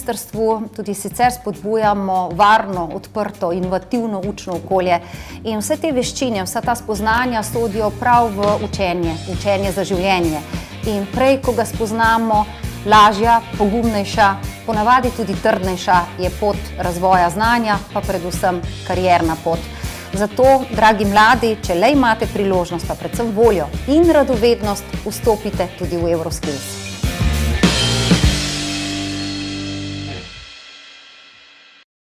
ministrstvu tudi sicer spodbujamo varno, odprto, inovativno učno okolje in vse te veščine, vsa ta spoznanja sodijo prav v učenje za življenje. In prej, ko ga spoznamo, lažja, pogumnejša, ponavadi tudi trdnejša je pot razvoja znanja, pa predvsem karierna pot. Zato, dragi mladi, če le imate priložnost, pa predvsem voljo in radovednost, vstopite tudi v Euroskills.